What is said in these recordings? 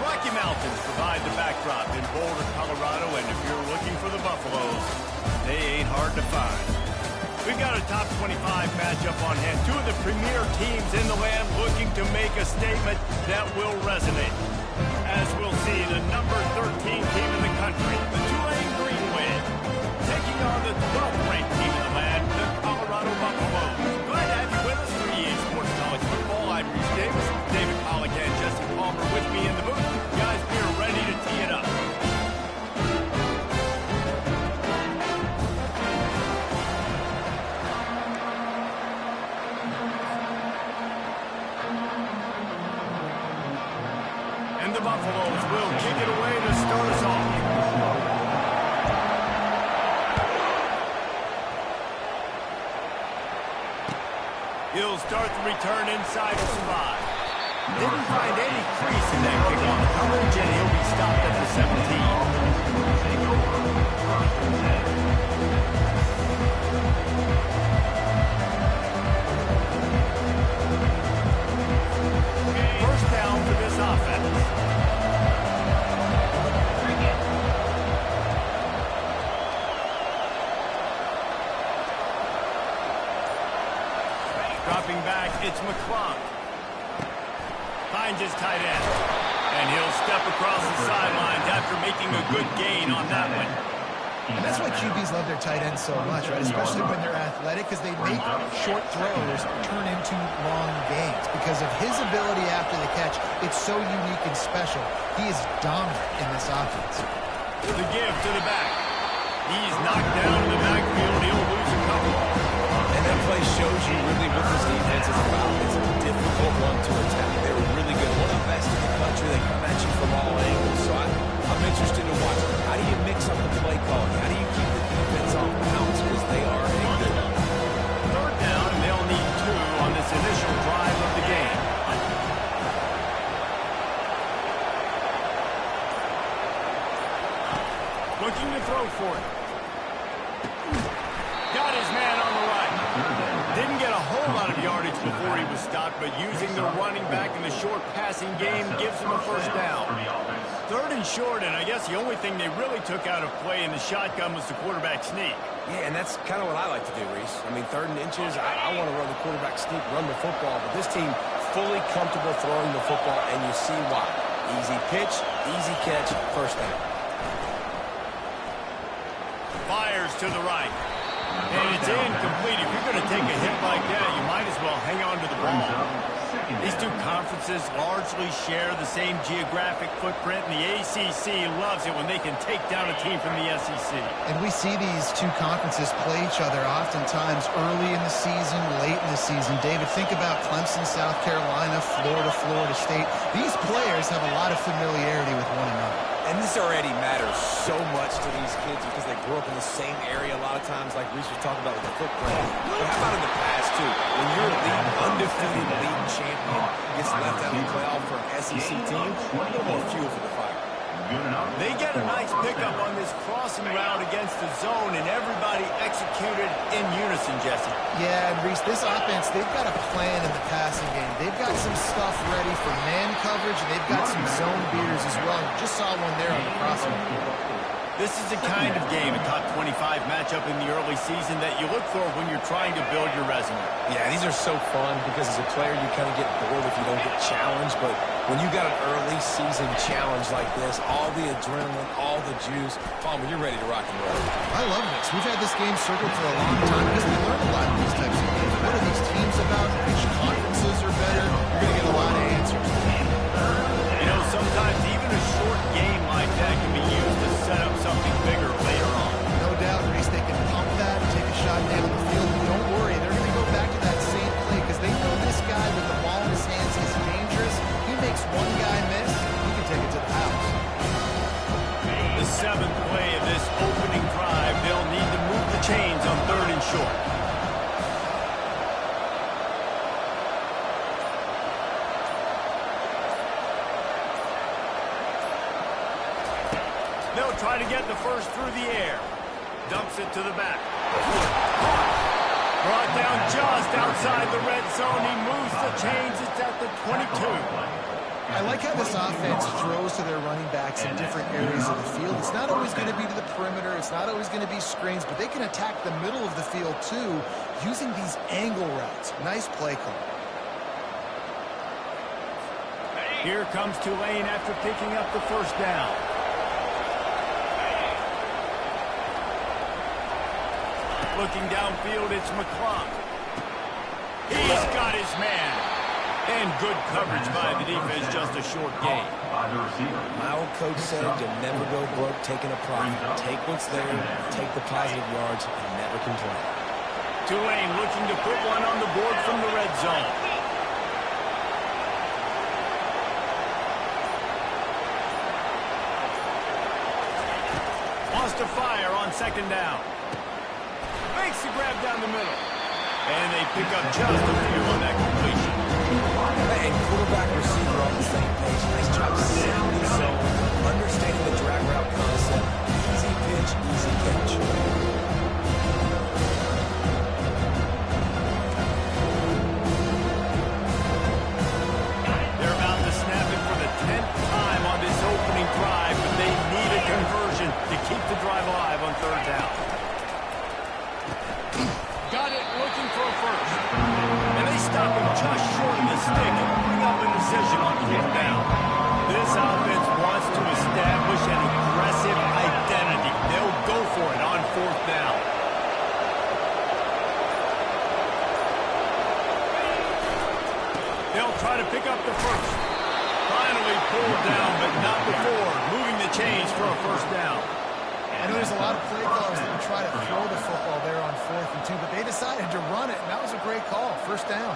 Rocky Mountains provide the backdrop in Boulder, Colorado, and if you're looking for the Buffaloes, they ain't hard to find. We've got a top 25 matchup on hand. Two of the premier teams in the land looking to make a statement that will resonate. As we'll see, the number 13 team in the country, the Tulane Green Wave, taking on the 12th ranked team in the land, the Colorado Buffaloes. Glad to have you with us for EA Sports College Football. I'm Reese Davis, David Pollack, and Jesse Palmer with me in the booth. Guys, we're ready to tee it up. And the Buffaloes will kick it away to start us off. He'll start the return inside his 5. Didn't find any crease in that kickoff coverage, and he'll be stopped at the 17. First down for this offense. Dropping back, it's McClung. Finds his tight end. And he'll step across the sidelines after making a good gain on that one. And that's why QBs love their tight ends so much, right? Especially when they're athletic, because they make short throws turn into long gains. Because of his ability after the catch, it's so unique and special. He is dominant in this offense. The give to the back. He's knocked down in the backfield. He'll lose a couple. And that play shows you really what this defense is about. It's a difficult one to attack. They were really good. One of the best in the country. They come at you from all angles. So I'm interested to watch. How do you mix up the play calling? How do you keep the defense off balance? Because they are a good. Third down, and they'll need 2 on this initial drive of the game. Looking to throw for it. Got his man on the right. Didn't get a whole lot of yardage before he was stopped, but using the running back in the short passing game gives him a first down. Third and short, and I guess the only thing they really took out of play in the shotgun was the quarterback sneak. Yeah, and that's kind of what I like to do, Reese. I mean, 3rd and inches, I want to run the quarterback sneak, run the football, but this team fully comfortable throwing the football, and you see why. Easy pitch, easy catch, first down. Fires to the right. And it's incomplete. If you're going to take a hit like that, you might as well hang on to the ball. These two conferences largely share the same geographic footprint, and the ACC loves it when they can take down a team from the SEC. And we see these two conferences play each other oftentimes early in the season, late in the season. David, think about Clemson, South Carolina, Florida, Florida State. These players have a lot of familiarity with one another. And this already matters so much to these kids because they grew up in the same area a lot of times, like Reese was talking about with the footprint. But how about in the past, too? When your undefeated league champion gets left out of the playoff for an SEC team, a little more fuel for the fire. They get a nice pickup on this crossing route against the zone, and everybody executed in unison, Jesse. Yeah, and Reese, this offense, they've got a plan in the passing game. They've got some stuff ready for man coverage, and they've got some zone beaters as well. You just saw one there on the crossing route. This is the kind of game, a top 25 matchup in the early season, that you look for when you're trying to build your resume. Yeah, these are so fun because as a player, you kind of get bored if you don't get challenged. But when you got an early season challenge like this, all the adrenaline, all the juice, Palmer, you're ready to rock and roll. I love this. We've had this game circled for a long time because we learn a lot in these types of games. What are these teams about? Which conferences are better? You're going to get a lot of answers. You know, sometimes even a short game like that can be used to set up something bigger later on. No doubt, Reese, they can pump that, take a shot down the field. But don't worry, they're going to go back to that same play because they know this guy with the ball in his hands is dangerous. He makes one guy miss, he can take it to the house. The 7th play of this opening drive, they'll need to move the chains on 3rd and short. They'll try to get the first through the air. Dumps it to the back. Brought down just outside the red zone. He moves the chains. It's at the 22. I like how this offense throws to their running backs in different areas of the field. It's not always going to be to the perimeter. It's not always going to be screens, but they can attack the middle of the field, too, using these angle routes. Nice play call. Here comes Tulane after picking up the first down. Looking downfield, it's McClung. He's got his man. And good coverage by the defense, just a short gain. My old coach said you'll never go broke taking a profit. Take what's there, take the positive yards, and never complain. Tulane looking to put one on the board from the red zone. Wants to fire on second down. Makes the grab down the middle. And they pick up just a few on that completion. And quarterback receiver on the same page. Nice job sounding zone, understanding the drag route concept. Easy pitch, easy catch. They're about to snap it for the 10th time on this opening drive, but they need a conversion to keep the drive alive on third down. Got it, looking for a first. And they stop him just short of the stick and bring up a decision on fourth down. This offense wants to establish an aggressive identity. They'll go for it on fourth down. They'll try to pick up the first. Finally pulled down, but not before. Moving the chains for a first down. I know there's a lot of play callers that would try to throw the football there on 4th and 2, but they decided to run it, and that was a great call. First down.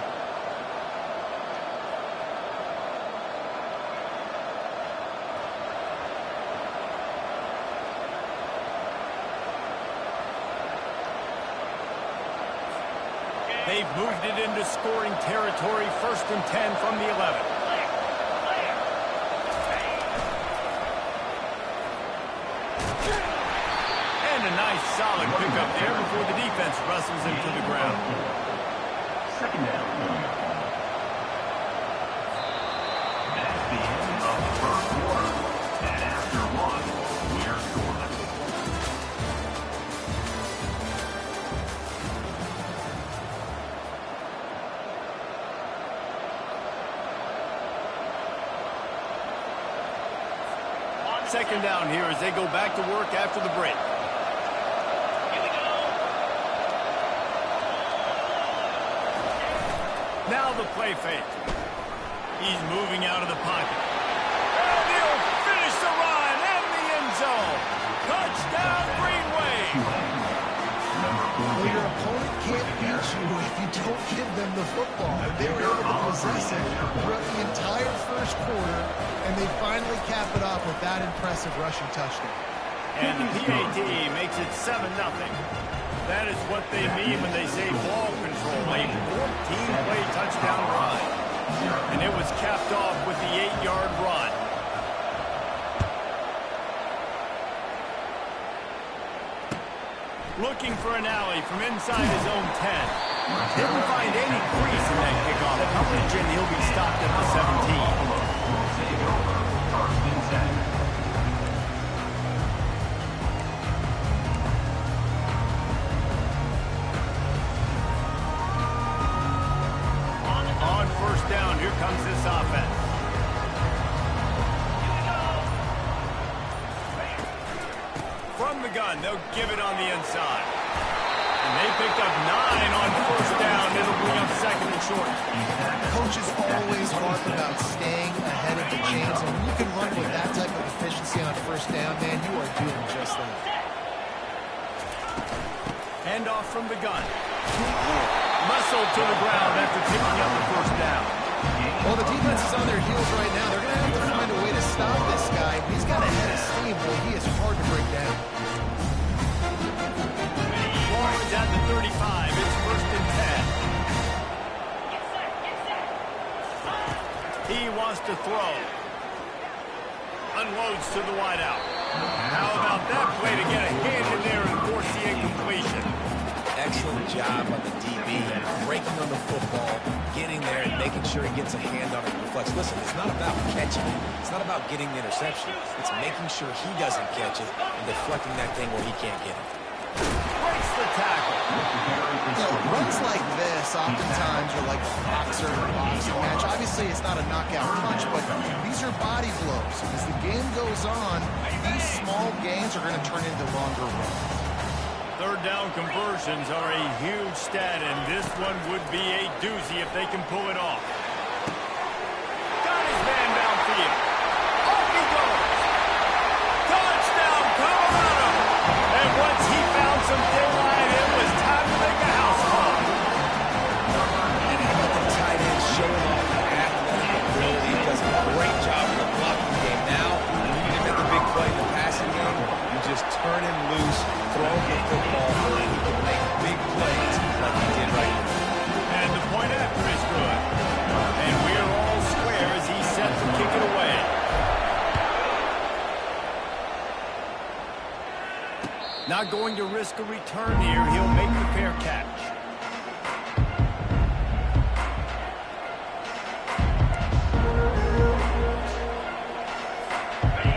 They've moved it into scoring territory, 1st and 10 from the 11. A nice solid pickup there before the defense wrestles him to the ground. Second down. That's the end of the first quarter. And after one, we're scoring. Second down here as they go back to work after the break. Now the play fake. He's moving out of the pocket. And he'll finish the run in the end zone. Touchdown, Green Wave. Well, your opponent can't beat you if you don't give them the football. And they were able to possess it throughout the entire first quarter, and they finally cap it off with that impressive rushing touchdown. And the PAT makes it 7-0. That is what they mean when they say ball control, a 14-play touchdown run. And it was capped off with the 8-yard run. Looking for an alley from inside his own 10. Didn't find any crease in that kickoff coverage, and he'll be stopped at the 17. Here comes this offense. From the gun, they'll give it on the inside. And they picked up 9 on first down. It'll bring up second and short. Coaches always harp about staying ahead of the chains, and when you can run with that type of efficiency on first down, man, you are doing just that. Handoff from the gun. Muscled to the ground after picking up the first down. Well, the defense is on their heels right now. They're going to have to find a way to stop this guy. He's got a head of steam, boy. He is hard to break down. Warren's at the 35. It's 1st and 10. He wants to throw. Unloads to the wideout. How about that play to get a hand in there and force the incompletion? Excellent excellent job on the DB, breaking on the football, getting there and making sure he gets a hand on it and reflects. Listen, it's not about catching it. It's not about getting the interception. It's making sure he doesn't catch it and deflecting that thing where he can't get it. Breaks the tackle. Runs like this oftentimes are like a boxer or boxing match. Obviously, it's not a knockout punch, but these are body blows. As the game goes on, these small gains are going to turn into longer runs. Third down conversions are a huge stat, and this one would be a doozy if they can pull it off. Got his man downfield. Off he goes. Touchdown, Colorado! And once he found some daylight, it was time to make a house call. And how about the tight end showing off the athletic ability? He does a great job in the blocking game. Now, when you need to make a big play in the passing game, you just turn him loose, throw him the football, and he can make big plays like he did right here. And the point after is good. And we're all square as he's set to kick it away. Not going to risk a return here. He'll make the fair catch.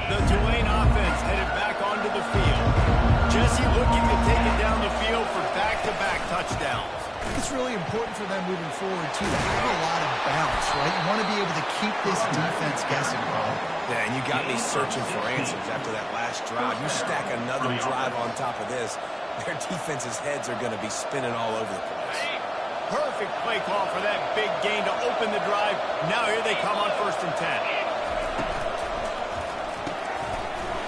The Tulane offense headed back onto the field. Jesse looking to take it down the field for back-to-back touchdowns. I think it's really important for them moving forward, too. They have a lot of bounce, right? You want to be able to keep this defense guessing, Bob. Yeah, and you got me searching for answers after that last drive. You stack another drive on top of this, their defense's heads are going to be spinning all over the place. Perfect play call for that big gain to open the drive. Now here they come on 1st and 10.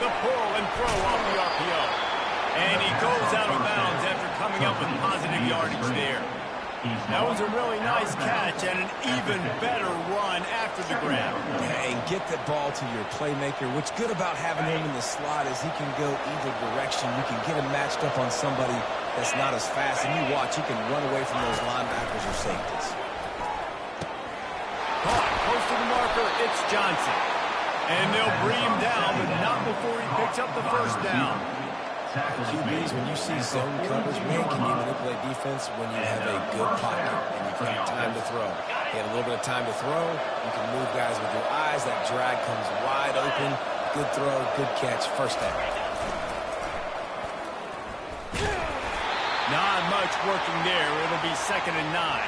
The pull and throw off the RPO. And he goes out of bounds after coming up with positive yardage there. That was a really nice catch and an even better run after the grab. Yeah, and get the ball to your playmaker. What's good about having him in the slot is he can go either direction. You can get him matched up on somebody that's not as fast. And you watch, he can run away from those linebackers or safeties. Caught close to the marker, it's Johnson. And they'll bring him down, but not before he picks up the first down. QBs, when you see zone coverage, man, can you manipulate defense when you have a good pocket and you've got time to throw. You had a little bit of time to throw. You can move guys with your eyes. That drag comes wide open. Good throw, good catch, first down. Not much working there. It'll be 2nd and 9.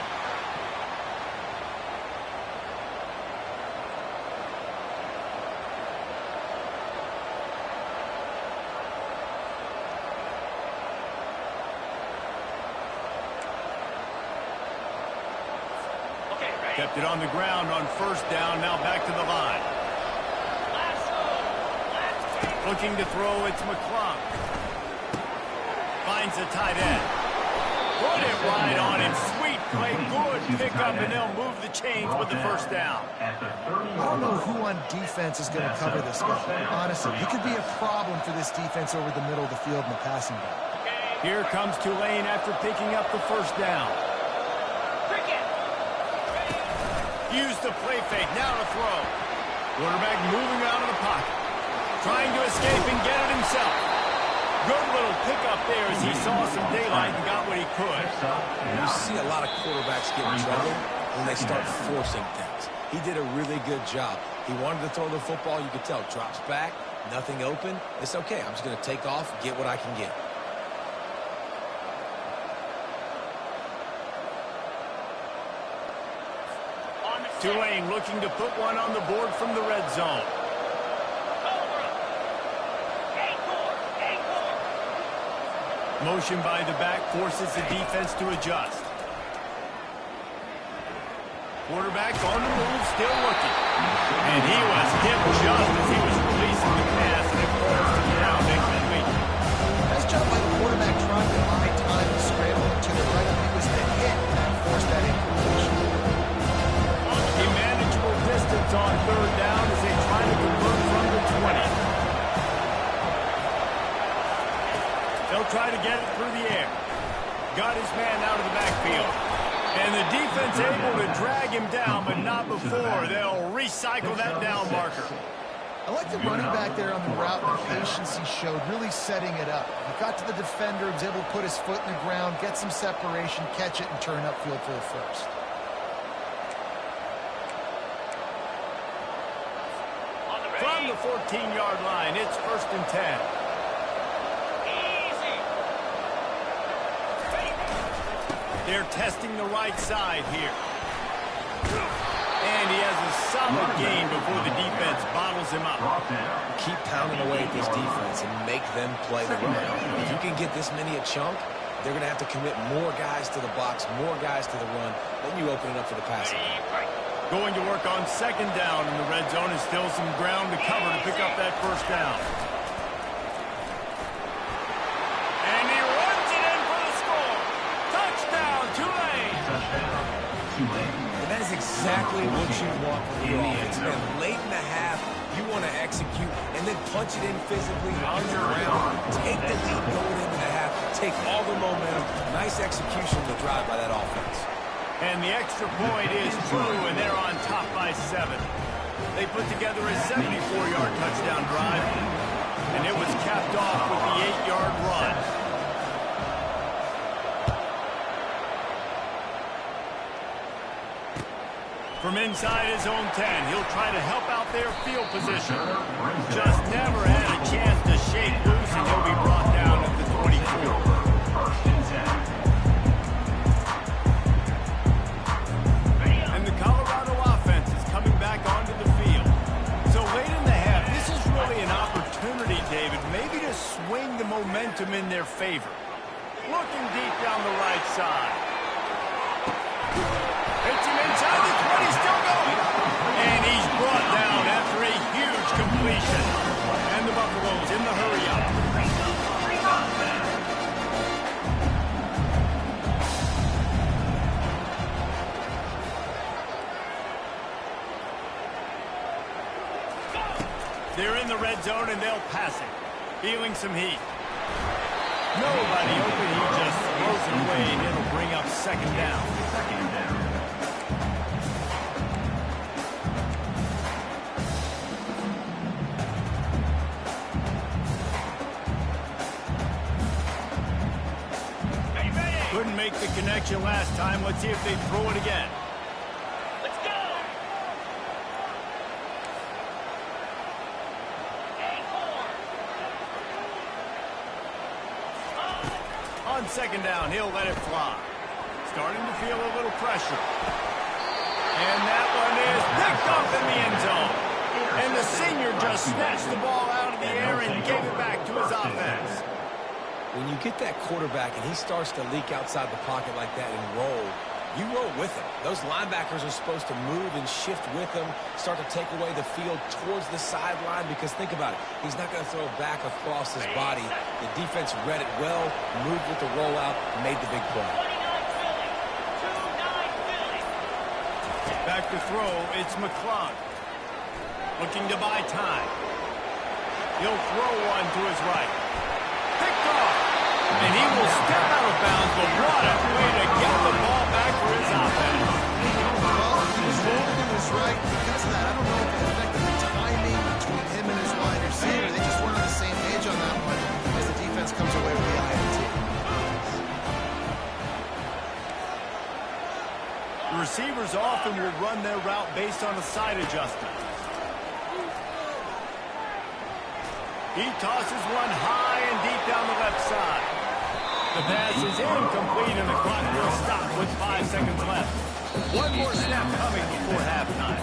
Kept it on the ground on 1st down, now back to the line. Looking to throw, it's McClung. Finds the tight end. Put it right on him. Sweet play, good pickup, and they'll move the chains with the 1st down. I don't know who on defense is going to cover this guy. Honestly, he could be a problem for this defense over the middle of the field in the passing game. Here comes Tulane after picking up the 1st down. Use the play fake, now to throw. Quarterback moving out of the pocket. Trying to escape and get it himself. Good little pickup there as he saw some daylight and got what he could. You see a lot of quarterbacks get in trouble when they start forcing things. He did a really good job. He wanted to throw the football, you could tell. Drops back, nothing open. It's okay, I'm just going to take off, get what I can get. Tulane looking to put one on the board from the red zone. Motion by the back forces the defense to adjust. Quarterback on the move, still looking. And he was hit just as he was releasing the pass, and it falls to the ground incomplete. Nice job by the quarterback trying to buy time and scramble to the right. He was the hit that forced that incompletion. A manageable distance on 3rd down as they try to convert from the 20. They'll try to get it through the air. Got his man out of the backfield. And the defense able to drag him down, but not before. They'll recycle that down marker. I like the running back there on the route, the patience he showed, really setting it up. He got to the defender, was able to put his foot in the ground, get some separation, catch it, and turn upfield for the first. From the 14-yard line, it's 1st and 10. They're testing the right side here. And he has a solid gain before the defense bottles him up. Keep pounding away at this defense and make them play the run. If you can get this many a chunk, they're going to have to commit more guys to the box, more guys to the run. Then you open it up for the passing. Going to work on 2nd down in the red zone, and still some ground to cover to pick up that 1st down. And he runs it in for the score. Touchdown, Tulane. And that is exactly what you want from your offense. Man, late in the half, you want to execute and then punch it in physically on the ground. Take the lead going into the half. Take all the momentum. Nice execution to drive by that offense. And the extra point is true, and they're on top by 7. They put together a 74-yard touchdown drive, and it was capped off with the 8-yard run. From inside his own 10, he'll try to help out their field position. Just never had a chance to shake loose, and he'll be brought down at the 24. And the Colorado offense is coming back onto the field. So late in the half, this is really an opportunity, David, maybe to swing the momentum in their favor. Looking deep down the right side. Hits him inside the 20, still going. And he's brought down after a huge completion. And the Buffaloes in the hurry-up. They're in the red zone, and they'll pass it. Feeling some heat. Nobody open, he just throws it away, and it'll bring up 2nd down. Couldn't make the connection last time. Let's see if they throw it again. Let's go! On 2nd down, he'll let it fly. Starting to feel a little pressure. And that one is picked up in the end zone. And the senior just snatched the ball out of the air and gave it back to his offense. When you get that quarterback and he starts to leak outside the pocket like that and roll, you roll with him. Those linebackers are supposed to move and shift with him, start to take away the field towards the sideline, because think about it. He's not going to throw back across his body. The defense read it well, moved with the rollout, made the big play. Back to throw, it's McClung. Looking to buy time. He'll throw one to his right. Picked off. And he will step out of bounds, but what a way to get the ball back for his offense. Well, he was rolling to his right. Because of that, I don't know if it affected the timing between him and his wide receiver. They just weren't on the same page on that one as the defense comes away with the INT. The receivers often will run their route based on a side adjustment. He tosses one high and deep down the left side. The pass is incomplete, and the clock will stop with 5 seconds left. One more snap coming before halftime.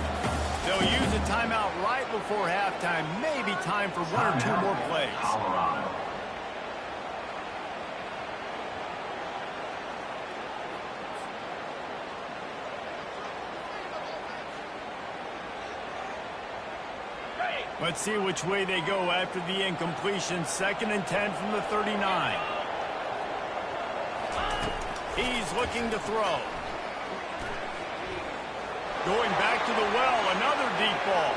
They'll use a timeout right before halftime. Maybe time for 1 or 2 more plays. Let's see which way they go after the incompletion. 2nd and 10 from the 39. He's looking to throw. Going back to the well, another deep ball.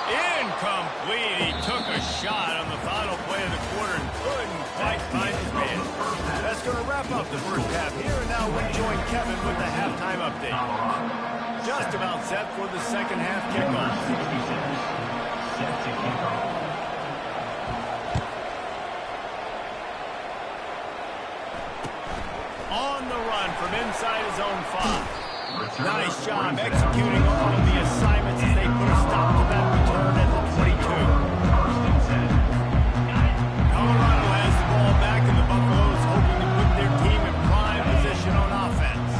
Incomplete. He took a shot on the final play of the quarter and couldn't quite find his man. That's going to wrap up the first half here, and now we join Kevin with the halftime update. Just about set for the second half kickoff. set to kick off. On the run from inside his own 5. Nice job executing all of the assignments as they put a stop to that return at the 22. Colorado has the ball back, and the Buffaloes hoping to put their team in prime position on offense.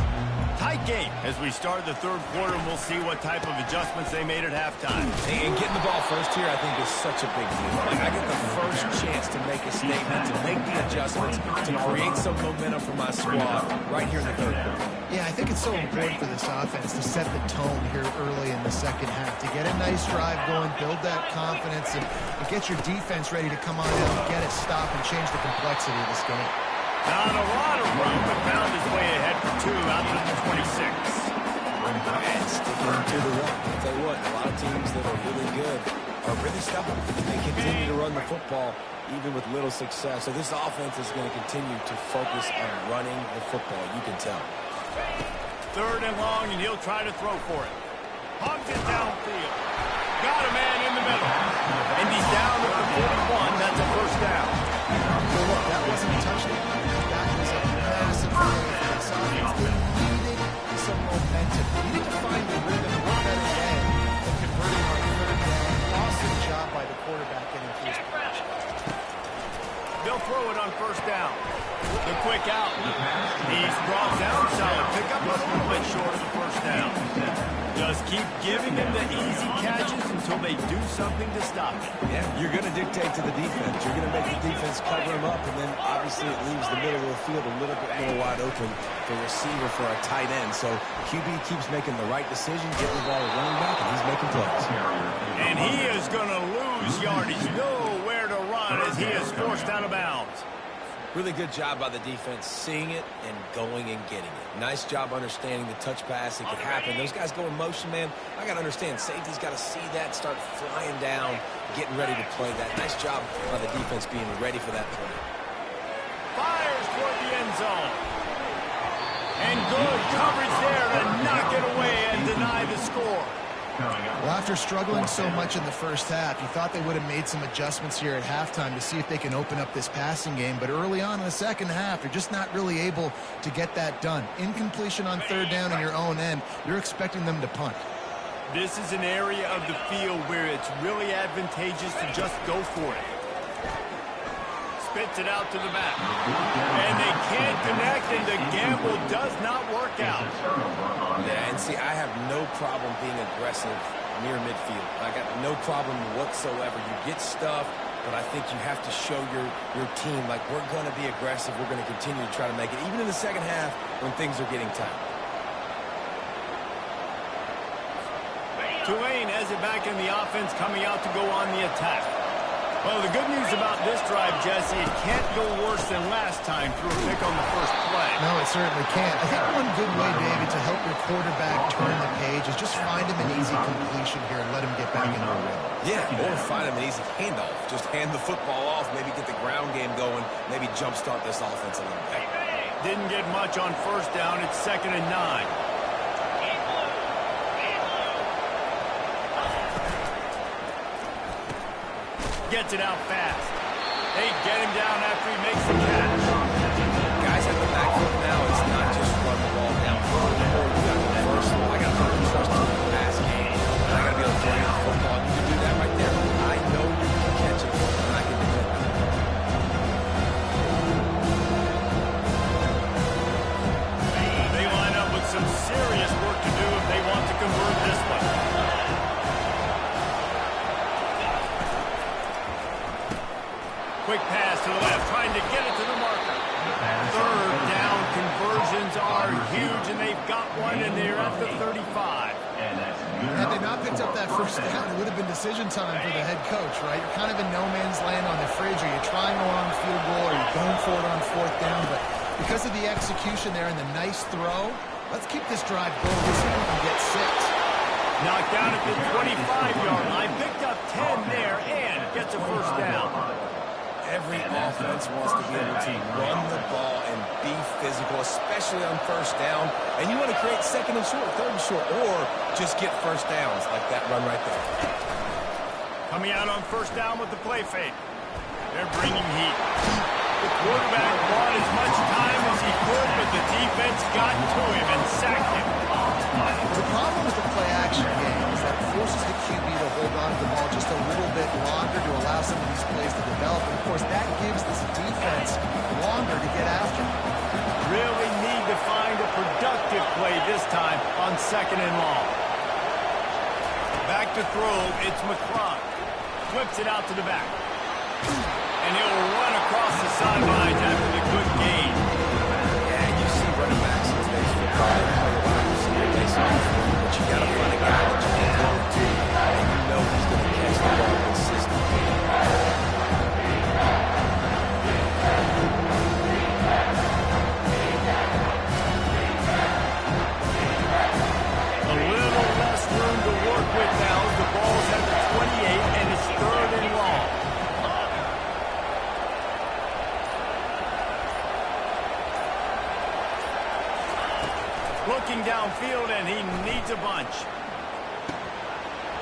Tight game as we start the third quarter, and we'll see what type of adjustments they made at halftime. And getting the ball first here, I think, is such a big deal. Like, I get the first chance to make a statement, to make the adjustments, to create some momentum for my squad right here in the third quarter. Yeah, I think it's so important for this offense to set the tone here early in the second half, to get a nice drive going, build that confidence, and get your defense ready to come on out, get a stop, and change the complexity of this game. Not a lot of room, but found his way ahead for 2 out to the 26. And sticking to the run. I'll tell you what, a lot of teams that are really good are really stubborn. They continue to run the football even with little success. So this offense is going to continue to focus on running the football. You can tell. 3rd and long, and he'll try to throw for it. Hogs it downfield. Got a man in the middle. And he's down at the 41. That's a first down. Well, look, that wasn't a touchdown. That was a massive play for this offense. They needed some momentum. They needed to find the rhythm one better way than converting on 3rd down. Awesome job by the quarterback getting through his progression. They'll throw it on 1st down. The quick out. He's brought down. Solid pickup, but a little bit short of the 1st down. Just keep giving them the easy catches until they do something to stop it. Yeah, you're going to dictate to the defense. You're going to make the defense cover him up, and then obviously it leaves the middle of the field a little bit more wide open for receiver for a tight end. So QB keeps making the right decision, getting the ball to running back, and he's making plays. And he is going to lose yardage. Nowhere to run as he is forced out of bounds. Really good job by the defense seeing it and going and getting it. Nice job understanding the touch pass. It could happen. Those guys go in motion, man. I got to understand, safety's got to see that, start flying down, getting ready to play that. Nice job by the defense being ready for that play. Fires toward the end zone. And good coverage there to knock it away and deny the score. Well, after struggling so much in the first half, you thought they would have made some adjustments here at halftime to see if they can open up this passing game. But early on in the second half, they're just not really able to get that done. Incompletion on 3rd down in your own end, you're expecting them to punt. This is an area of the field where it's really advantageous to just go for it. Spits it out to the back. And they can't connect, and the gamble does not work out. Yeah, and see, I have no problem being aggressive near midfield. I got no problem whatsoever. You get stuff, but I think you have to show your team, like, we're going to be aggressive. We're going to continue to try to make it, even in the second half when things are getting tight. Tulane has it back in the offense, coming out to go on the attack. Well, the good news about this drive, Jesse, it can't go worse than last time through a pick on the first play. No, it certainly can't. I think one good way, David, to help your quarterback turn the page is just find him an easy completion here and let him get back into a rhythm. Yeah, or find him an easy handoff. Just hand the football off, maybe get the ground game going, maybe jumpstart this offense a little bit. Didn't get much on 1st down. It's 2nd and 9. Gets it out fast. They get him down after he makes the catch. Guys at the backfield now, it's not just run the ball down. You got the first one. I got to trust in the pass game. And I got to be able to throw the football. You can do that right there. I know you can catch it, and I can defend it. They line up with some serious work to do if they want to convert this one. Quick pass to the left, trying to get it to the marker. 3rd down conversions are huge, and they've got one, and they're at the 35. Had they not picked up that 1st down, it would have been decision time for the head coach, right? You're kind of in no man's land on the fridge. Are you trying a long field goal? Are you going for it on 4th down? But because of the execution there and the nice throw, let's keep this drive going. Let's see if we can get 6. Knocked down at the 25-yard line. Picked up 10 there and gets a 1st down. Every offense wants to be able to run the ball and be physical, especially on 1st down. And you want to create 2nd and short, 3rd and short, or just get 1st downs like that run right there. Coming out on first down with the play fake. They're bringing heat. The quarterback bought as much time as he could, but the defense got to him and sacked him. The problem with the play-action game is that it forces the QB to hold on to the ball just a little bit longer to allow some of these plays to develop. And, of course, that gives this defense longer to get after. Really need to find a productive play this time on second and long. Back to throw, it's McClung. Flips it out to the back. And he'll run across the sidelines after the good gain. Yeah, you see running backs in today's football, they play a wide receiver based on the field, but you got to find a guy that you can throw it to, and you know he's going to catch the ball consistently. A little less room to work with now. The ball's at the 28, and it's third and long. Looking downfield, and he needs a bunch.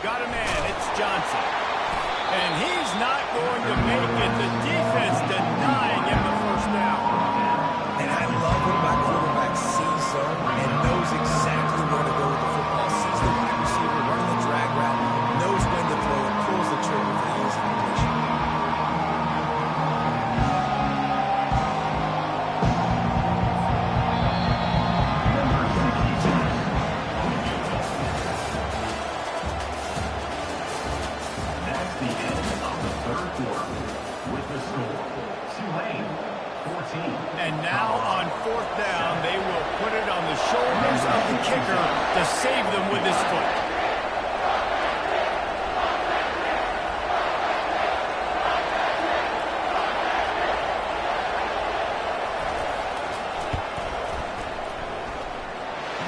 Got a man, it's Johnson. And he's not going to make it. The defense denying him the first down. And I love when my quarterback sees zone and knows exactly where to go with the football. Sees the wide receiver running the drag route, knows when to throw it, pulls the trigger for the easy completion. That's the end of the third quarter. With the score, Tulane 14. And now on fourth down, they will put it on the shoulders of the kicker to save them with his foot.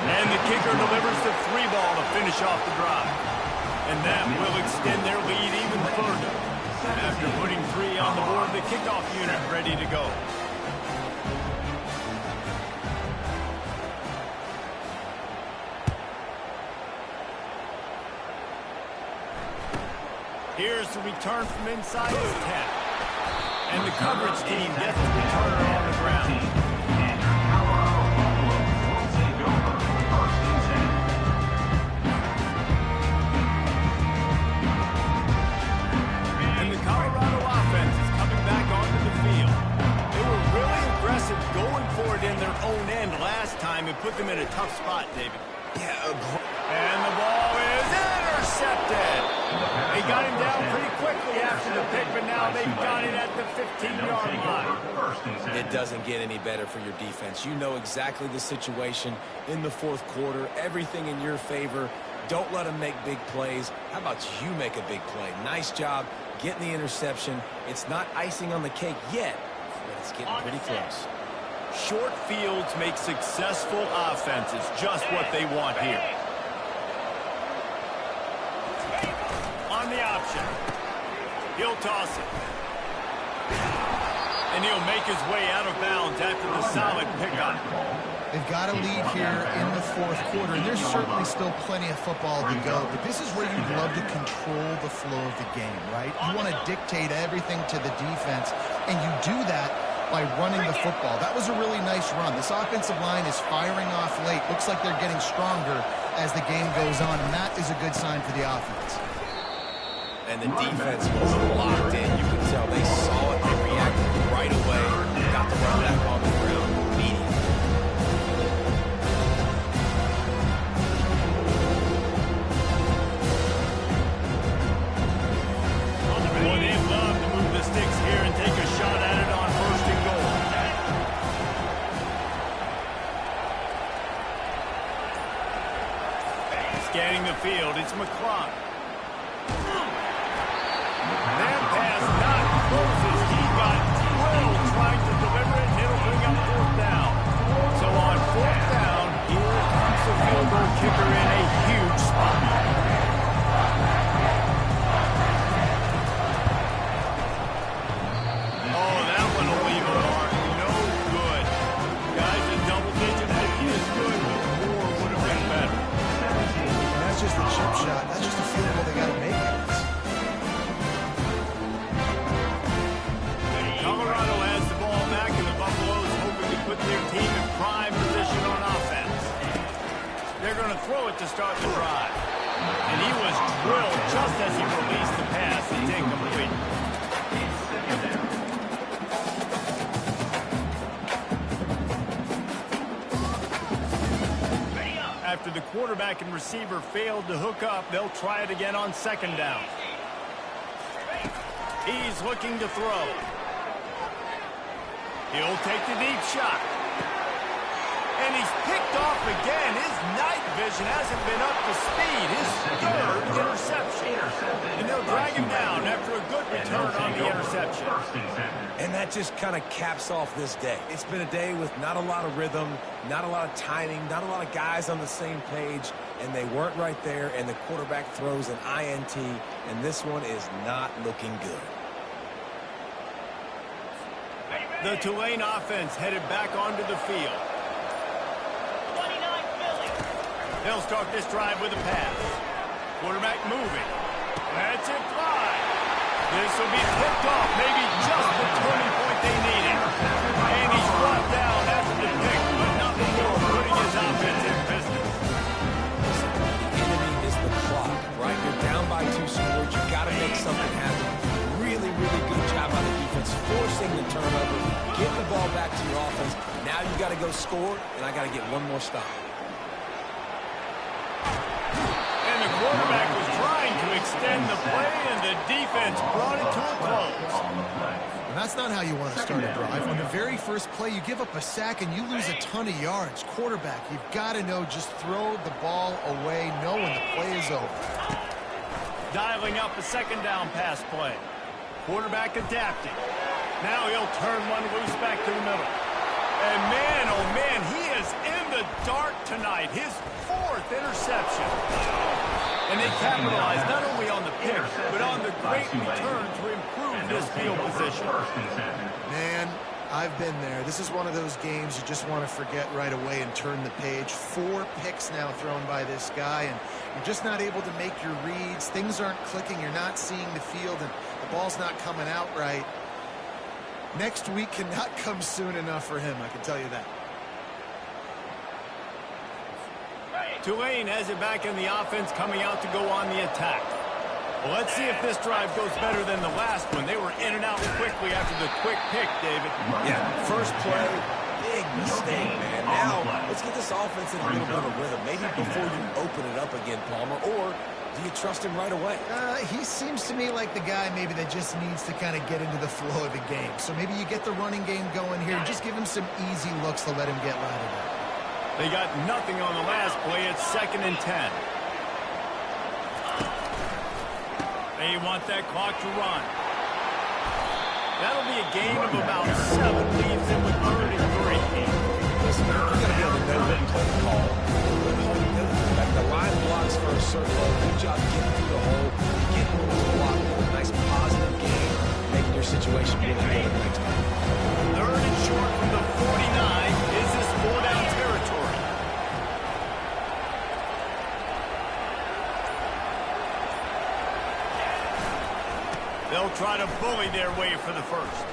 And the kicker delivers the 3-ball to finish off the drive. And that will extend their lead even further. After putting 3 on the board, the kickoff unit ready to go. Here's the return from inside his 10. And the coverage team gets the returner on the ground. And your Colorado Buffaloes will take over first and 10. And the Colorado offense is coming back onto the field. They were really aggressive going for it in their own end last time and put them in a tough spot, David. Yeah, And the ball is intercepted. They got him down pretty quickly after the pick, but now they've got it at the 15-yard line. First and 10. it doesn't get any better for your defense. You know exactly the situation in the fourth quarter, everything in your favor. Don't let them make big plays. How about you make a big play? Nice job getting the interception. It's not icing on the cake yet, but it's getting pretty close. Short fields make successful offenses just what they want here. On the option. He'll toss it. And he'll make his way out of bounds after the solid pickup. They've got a lead here in the fourth quarter, and there's certainly still plenty of football to go, but this is where you'd love to control the flow of the game, right? You want to dictate everything to the defense, and you do that by running the football. That was a really nice run. This offensive line is firing off late. Looks like they're getting stronger as the game goes on, and that is a good sign for the offense. And the defense was locked in. You could tell they saw it. They reacted right away. Got the run back on the ground immediately. Boy, they'd love to move the sticks here and take a shot at it on first and goal. Scanning the field, it's McClung. That pass not closes. He got drilled trying to deliver it, and it'll bring up fourth down. So on fourth down, here comes the field goal kicker in a huge spot. Oh, that one will leave a mark. No good. Guys in double digits, he is good, but more would have been better. And that's just a chip shot. That's just a field goal they got to make. opposing team in prime position on offense. They're going to throw it to start the drive. And he was drilled just as he released the pass. It's incomplete. After the quarterback and receiver failed to hook up, they'll try it again on second down. He's looking to throw. He'll take the deep shot. And he's picked off again. His night vision hasn't been up to speed. His third interception. And they'll drag him down after a good return on the interception. And that just kind of caps off this day. It's been a day with not a lot of rhythm, not a lot of timing, not a lot of guys on the same page, and they weren't right there, and the quarterback throws an INT, and this one is not looking good. The Tulane offense headed back onto the field. They'll start this drive with a pass. Quarterback moving. That's it fly. This will be picked off. Maybe just the turning point they needed. And he's brought down after the pick, but nothing more putting his offense in business. The enemy is the clock, right? You're down by 2 scores. You've got to make something happen. Really, really good job by the defense, forcing the turnover, getting the ball back to your offense. Now you got to go score, and I got to get one more stop. And the quarterback was trying to extend the play, and the defense brought it to a close. And that's not how you want to start a drive. On the very first play, you give up a sack and you lose a ton of yards. Quarterback, you've got to know, just throw the ball away, know when the play is over. Dialing up a second down pass play. Quarterback adapting. Now he'll turn one loose back to the middle. And man, oh man, he is in the dark tonight. His 4th interception. And they capitalize not only on the pick, but on the great return to improve this field position. Man, I've been there. This is one of those games you just want to forget right away and turn the page. 4 picks now thrown by this guy, and you're just not able to make your reads. Things aren't clicking. You're not seeing the field, and the ball's not coming out right. Next week cannot come soon enough for him, I can tell you that. Tulane has it back in the offense, coming out to go on the attack. Well, let's see if this drive goes better than the last one. They were in and out quickly after the quick pick, David. Yeah, first play, big mistake, man. Now, let's get this offense in a little bit of rhythm. Maybe before you open it up again, Palmer, or do you trust him right away? He seems to me like the guy maybe that just needs to kind of get into the flow of the game. So maybe you get the running game going here and just give him some easy looks to let him get routed up. They got nothing on the last play. It's 2nd and 10. They want that clock to run. That'll be a gain of about 7, leaves them with 3rd and 3. Listen, you got to be able to know when to play the call. Like the line blocks for a certain hole. Good job getting through the hole, getting into the block, a nice positive game, making your situation really good the next time. 3rd and short from the 49. Is this 4-down territory? They'll try to bully their way for the first.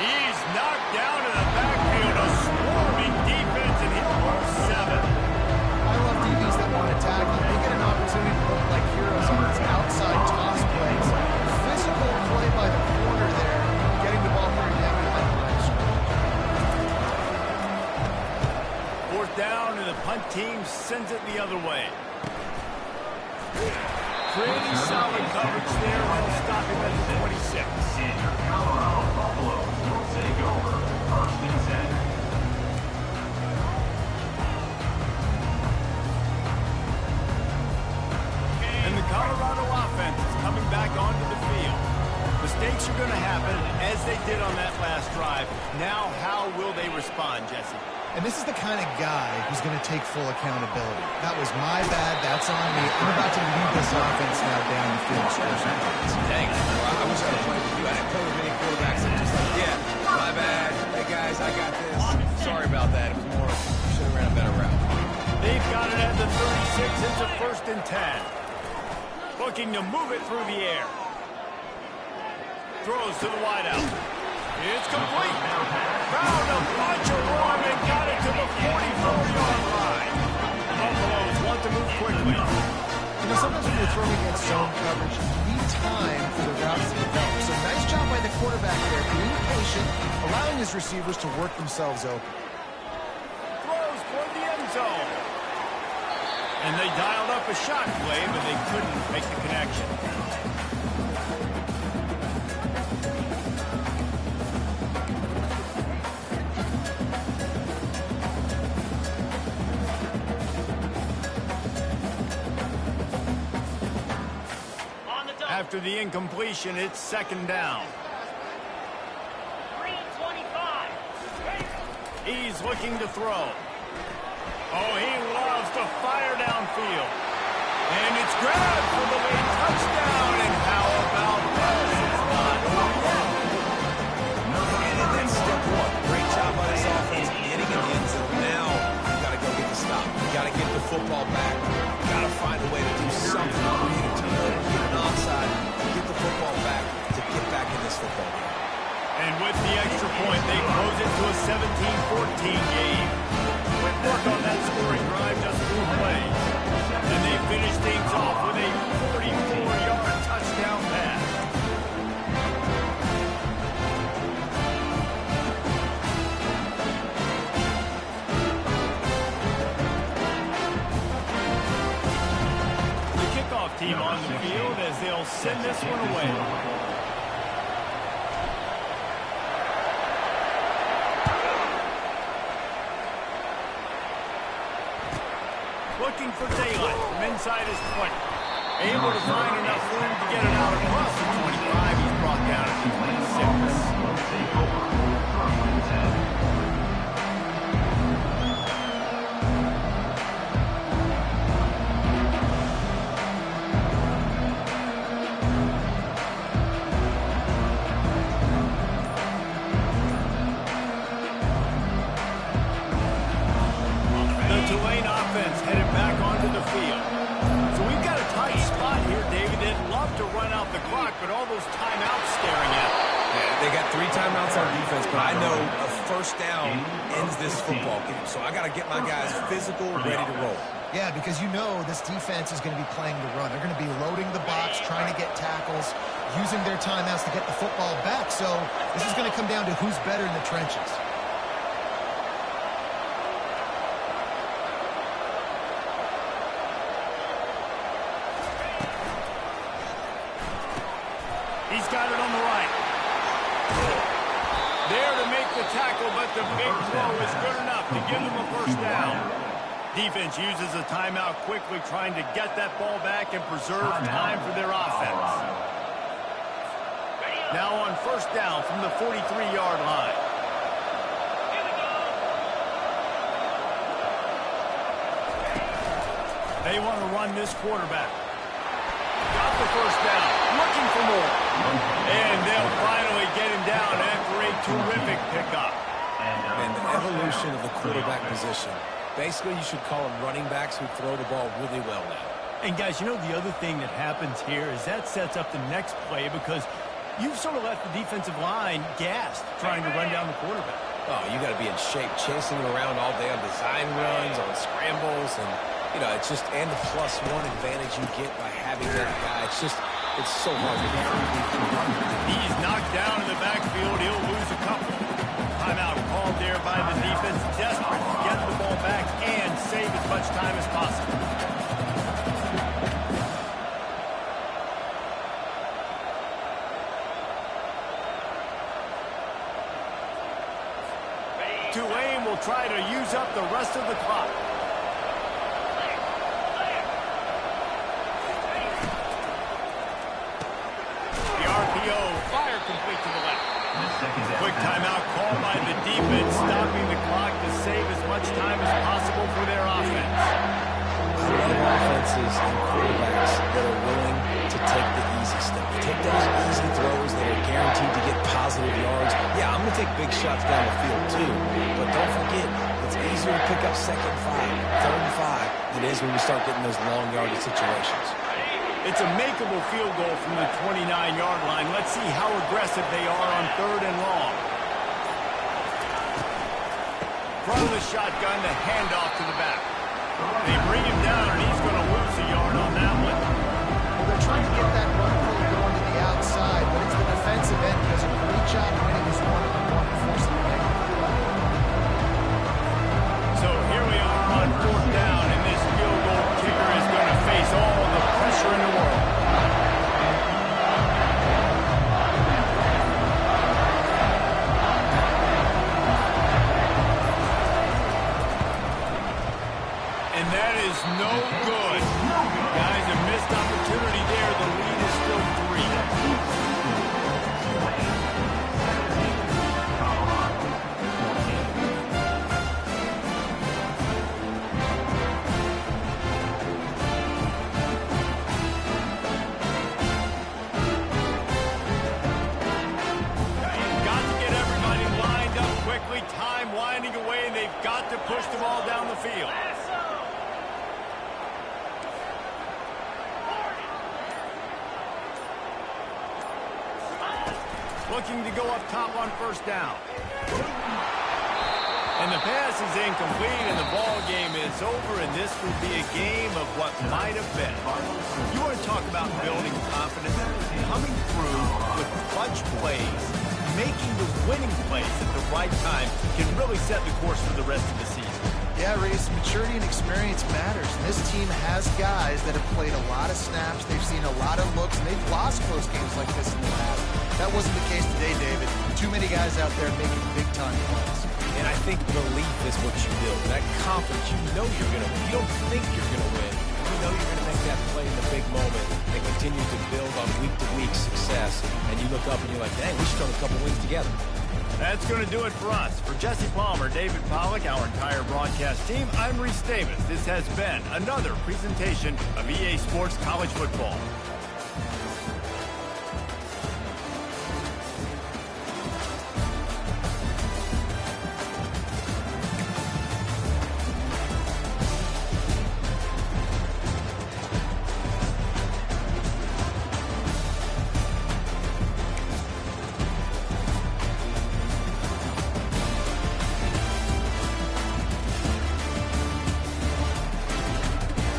He's knocked down in the backfield. A swarming defense, and he'll roll 7. I love DBs that want to tackle. They get an opportunity to look like heroes on these outside toss plays. Physical play by the corner there, getting the ball very down in that line. 4th down, and the punt team sends it the other way. Pretty solid coverage there. They'll stop him at the 26. Colorado Buffaloes will take over 1st and 10. And the Colorado offense is coming back onto the field. Mistakes are going to happen, as they did on that last drive. Now, how will they respond, Jesse? And this is the kind of guy who's going to take full accountability. That was my bad. That's on me. I'm about to lead this offense now down the field. Dang, I wish I had played with you. I didn't play with many quarterbacks that just like, yeah, my bad. Hey, guys, I got this. Sorry about that. It was more, should have ran a better route. They've got it at the 36. It's a 1st and 10. Looking to move it through the air. Throws to the wideout. It's complete. Found a bunch of room and got it to the 44-yard line. The Buffaloes want to move quickly. You know, sometimes when you're throwing against zone coverage, you need time for the routes to develop. So nice job by the quarterback there, being patient, allowing his receivers to work themselves open. Throws toward the end zone. And they dialed up a shot play, but they couldn't make the connection. After the incompletion, it's second down. 3:25. He's looking to throw. Oh, he loves to fire downfield. And it's grabbed for the late touchdown. And how about this? It's not over yet. And then step one. Great job by this offense getting in the end zone. Now you got to go get the stop. You got to get the football back. You got to find a way to do something creative to get an onside, get the football back to get back in this football game. And with the extra point, they close it to a 17-14 game. Quick work on that scoring drive, just 4 plays. And they finish things off with a 44-yard touchdown pass. The kickoff team on the field as they'll send this one away. Looking for daylight from inside his 20. Able to find enough room to get it out across the 25. He's brought down at the 26. Headed back onto the field. So we've got a tight spot here, David. They'd love to run out the clock, but all those timeouts staring at them. Yeah, they got 3 timeouts on defense, but I know a first down ends this football game. So I got to get my guys physical, ready to roll. Yeah, because you know this defense is going to be playing the run. They're going to be loading the box, trying to get tackles, using their timeouts to get the football back. So this is going to come down to who's better in the trenches. He's got it on the right. There to make the tackle, but the big throw is good enough to give them a first down. Defense uses a timeout quickly, trying to get that ball back and preserve time for their offense. Now on first down from the 43-yard line. They want to run this quarterback. Got the first down, looking for more. And they'll finally get him down after a terrific pickup. And the evolution of the quarterback position. Basically, you should call them running backs who throw the ball really well now. And guys, you know the other thing that happens here is that sets up the next play because you've sort of left the defensive line gassed trying to run down the quarterback. Oh, you got to be in shape, chasing him around all day on design runs, on scrambles, and you know, it's just, and the +1 advantage you get by having that guy. It's just, it's so hard to do. He's knocked down in the backfield. He'll lose a couple. Timeout called there by the defense, desperate to get the ball back and save as much time as possible. Tulane will try to use up the rest of the clock. Fire complete to the left. Quick timeout called by the defense, stopping the clock to save as much time as possible for their offense. I love offenses and quarterbacks that are willing to take the easy step. Take those easy throws that are guaranteed to get positive yards. Yeah, I'm going to take big shots down the field too, but don't forget, it's easier to pick up 2nd and 5, 3rd and 5 than it is when we start getting those long yardage situations. It's a makeable field goal from the 29-yard line. Let's see how aggressive they are on 3rd and long. front of the shotgun, the handoff to the back. They bring him down, and he's going to lose a yard on that one. Well, they're trying to get that run play going to the outside, but it's the defensive end who does a great job winning his one-on-one and forcing the negative. So here we are on fourth down, and this field goal kicker is going to face all the pressure in the world. And that is no good. Guys, a missed opportunity there. The lead is still 3. Got to get everybody lined up quickly. Time winding away, and they've got to push the ball down the field. Looking to go up top on first down. And the pass is incomplete, and the ball game is over, and this will be a game of what might have been. You want to talk about building confidence? Coming through with clutch plays, making the winning plays at the right time can really set the course for the rest of the season. Yeah, Reese, maturity and experience matters. And this team has guys that have played a lot of snaps. They've seen a lot of looks, and they've lost close games like this in the past. That wasn't the case today, David. Too many guys out there making big-time plays. And I think belief is what you build. That confidence, you know you're going to win. You don't think you're going to win. You know you're going to make that play in the big moment and continue to build on week-to-week success. And you look up and you're like, dang, we should throw a couple wins together. That's going to do it for us. For Jesse Palmer, David Pollack, our entire broadcast team, I'm Reese Davis. This has been another presentation of EA Sports College Football.